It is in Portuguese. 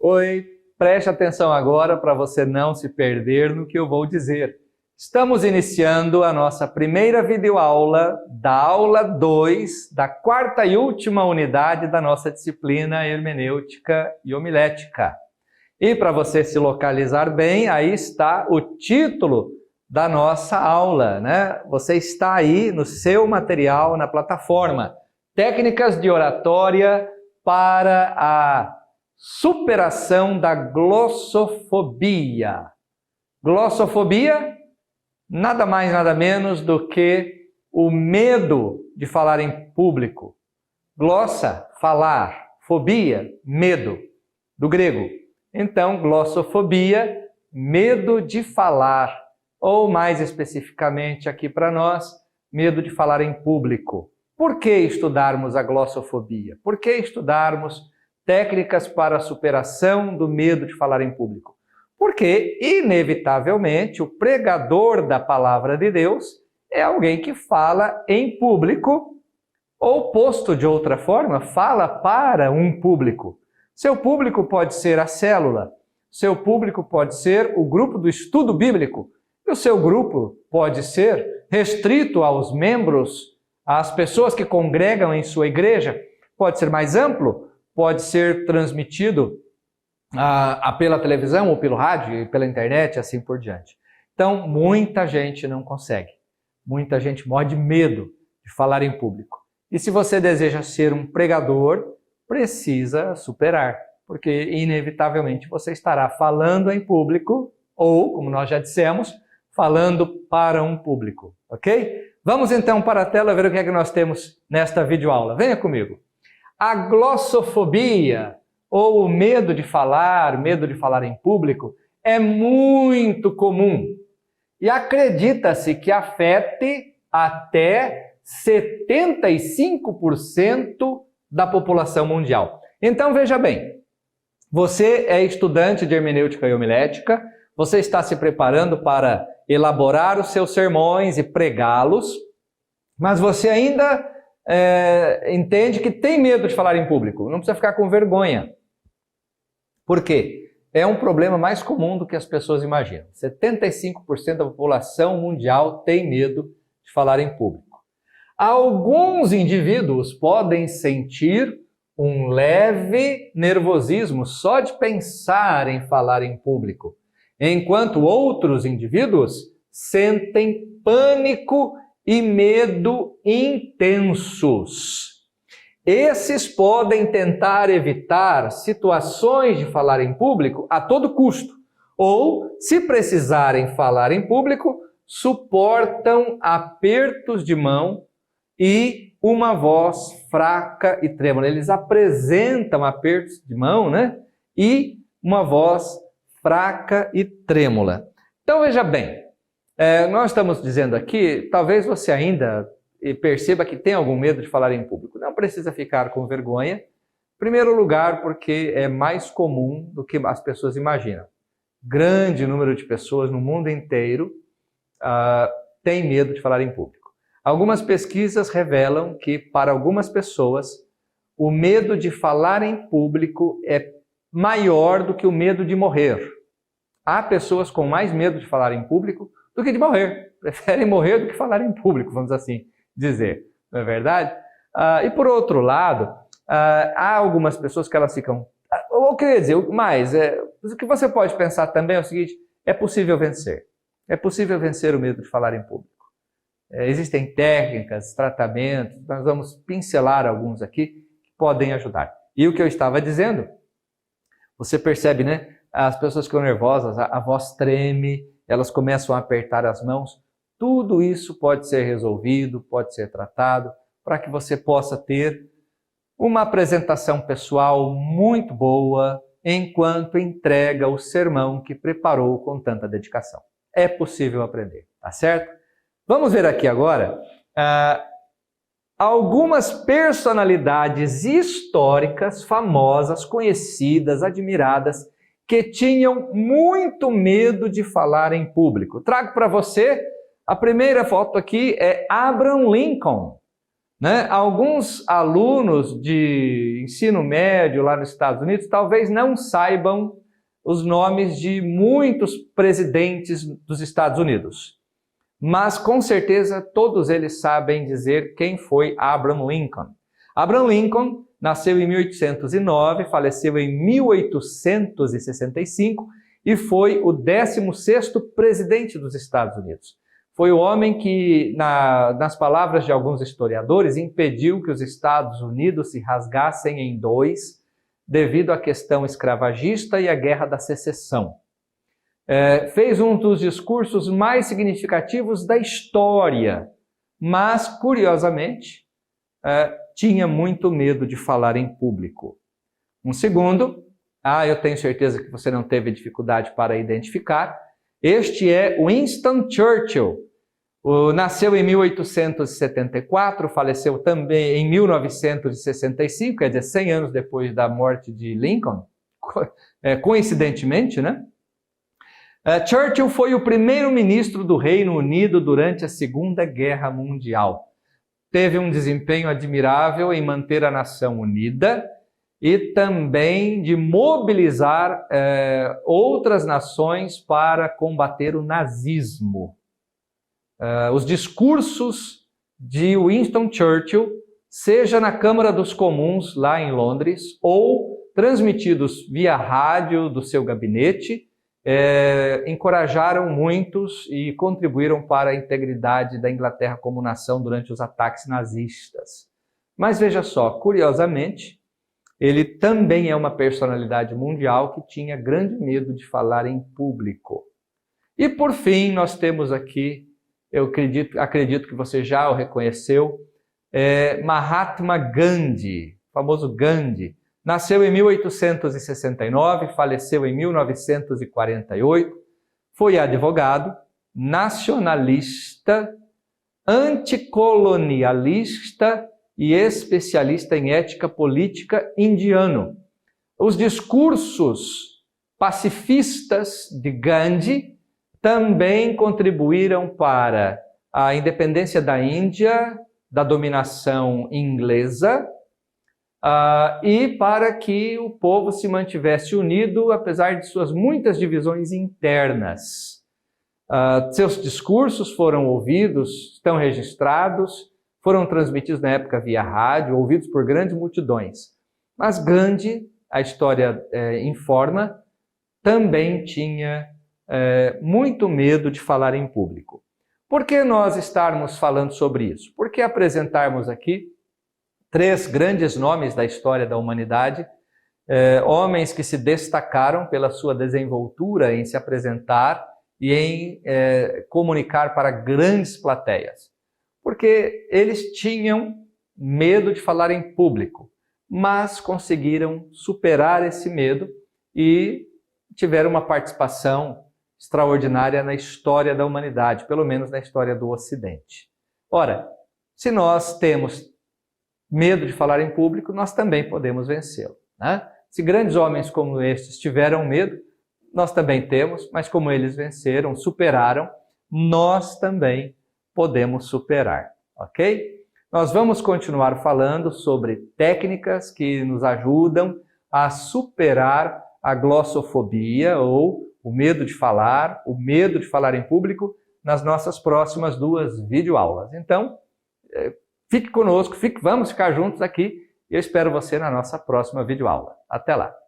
Oi, preste atenção agora para você não se perder no que eu vou dizer. Estamos iniciando a nossa primeira videoaula da aula 2 da quarta e última unidade da nossa disciplina Hermenêutica e Homilética. E para você se localizar bem, aí está o título da nossa aula, né? Você está aí no seu material na plataforma. Técnicas de oratória para a superação da glossofobia. Glossofobia, nada mais, nada menos do que o medo de falar em público. Glossa, falar. Fobia, medo, do grego. Então, glossofobia, medo de falar. Ou, mais especificamente aqui para nós, medo de falar em público. Por que estudarmos a glossofobia? Por que estudarmos técnicas para a superação do medo de falar em público? Porque, inevitavelmente, o pregador da palavra de Deus é alguém que fala em público, ou posto de outra forma, fala para um público. Seu público pode ser a célula, seu público pode ser o grupo do estudo bíblico, e o seu grupo pode ser restrito aos membros, às pessoas que congregam em sua igreja, pode ser mais amplo, pode ser transmitido pela televisão ou pelo rádio, pela internet, assim por diante. Então, muita gente não consegue. Muita gente morre de medo de falar em público. E se você deseja ser um pregador, precisa superar, porque inevitavelmente você estará falando em público ou, como nós já dissemos, falando para um público, ok? Vamos então para a tela ver o que é que nós temos nesta videoaula. Venha comigo. A glossofobia, ou o medo de falar em público, é muito comum e acredita-se que afete até 75% da população mundial. Então veja bem, você é estudante de hermenêutica e homilética, você está se preparando para elaborar os seus sermões e pregá-los, mas você ainda entende que tem medo de falar em público, não precisa ficar com vergonha. Por quê? É um problema mais comum do que as pessoas imaginam. 75% da população mundial tem medo de falar em público. Alguns indivíduos podem sentir um leve nervosismo só de pensar em falar em público, enquanto outros indivíduos sentem pânico e medo intensos. Esses podem tentar evitar situações de falar em público a todo custo, ou, se precisarem falar em público, suportam apertos de mão e uma voz fraca e trêmula. Eles apresentam apertos de mão, né? E uma voz fraca e trêmula. Então veja bem, nós estamos dizendo aqui, talvez você ainda perceba que tem algum medo de falar em público. Não precisa ficar com vergonha. Em primeiro lugar, porque é mais comum do que as pessoas imaginam. Grande número de pessoas no mundo inteiro tem medo de falar em público. Algumas pesquisas revelam que, para algumas pessoas, o medo de falar em público é maior do que o medo de morrer. Há pessoas com mais medo de falar em público do que de morrer. Preferem morrer do que falar em público, vamos assim dizer. Não é verdade? E por outro lado, há algumas pessoas que elas ficam... Ou quer dizer, o que você pode pensar também é o seguinte, é possível vencer. É possível vencer o medo de falar em público. Existem técnicas, tratamentos, nós vamos pincelar alguns aqui que podem ajudar. E o que eu estava dizendo, você percebe, né? As pessoas ficam nervosas, a voz treme, elas começam a apertar as mãos. Tudo isso pode ser resolvido, pode ser tratado, para que você possa ter uma apresentação pessoal muito boa enquanto entrega o sermão que preparou com tanta dedicação. É possível aprender, tá certo? Vamos ver aqui agora algumas personalidades históricas, famosas, conhecidas, admiradas, que tinham muito medo de falar em público. Trago para você, a primeira foto aqui é Abraham Lincoln. né? Alguns alunos de ensino médio lá nos Estados Unidos talvez não saibam os nomes de muitos presidentes dos Estados Unidos, mas com certeza todos eles sabem dizer quem foi Abraham Lincoln. Abraham Lincoln nasceu em 1809, faleceu em 1865 e foi o 16º presidente dos Estados Unidos. Foi o homem que, nas palavras de alguns historiadores, impediu que os Estados Unidos se rasgassem em dois devido à questão escravagista e à Guerra da Secessão. Fez um dos discursos mais significativos da história, mas, curiosamente, tinha muito medo de falar em público. Um segundo, eu tenho certeza que você não teve dificuldade para identificar, este é Winston Churchill. Nasceu em 1874, faleceu também em 1965, quer dizer, 100 anos depois da morte de Lincoln, coincidentemente, né? Churchill foi o primeiro-ministro do Reino Unido durante a Segunda Guerra Mundial. Teve um desempenho admirável em manter a nação unida e também de mobilizar outras nações para combater o nazismo. Os discursos de Winston Churchill, seja na Câmara dos Comuns, lá em Londres, ou transmitidos via rádio do seu gabinete, encorajaram muitos e contribuíram para a integridade da Inglaterra como nação durante os ataques nazistas. Mas veja só, curiosamente, ele também é uma personalidade mundial que tinha grande medo de falar em público. E por fim, nós temos aqui, eu acredito que você já o reconheceu, Mahatma Gandhi, o famoso Gandhi. Nasceu em 1869, faleceu em 1948, foi advogado, nacionalista, anticolonialista e especialista em ética política indiano. Os discursos pacifistas de Gandhi também contribuíram para a independência da Índia, da dominação inglesa, e para que o povo se mantivesse unido, apesar de suas muitas divisões internas. Seus discursos foram ouvidos, estão registrados, foram transmitidos na época via rádio, ouvidos por grandes multidões. Mas Gandhi, a história informa, também tinha muito medo de falar em público. Por que nós estarmos falando sobre isso? Por que apresentarmos aqui 3 grandes nomes da história da humanidade, homens que se destacaram pela sua desenvoltura em se apresentar e em comunicar para grandes plateias? Porque eles tinham medo de falar em público, mas conseguiram superar esse medo e tiveram uma participação extraordinária na história da humanidade, pelo menos na história do Ocidente. Ora, se nós temos medo de falar em público, nós também podemos vencê-lo, né? Se grandes homens como estes tiveram medo, nós também temos, mas como eles venceram, superaram, nós também podemos superar, ok? Nós vamos continuar falando sobre técnicas que nos ajudam a superar a glossofobia ou o medo de falar em público nas nossas próximas 2 videoaulas. Então, fique conosco, vamos ficar juntos aqui e eu espero você na nossa próxima videoaula. Até lá!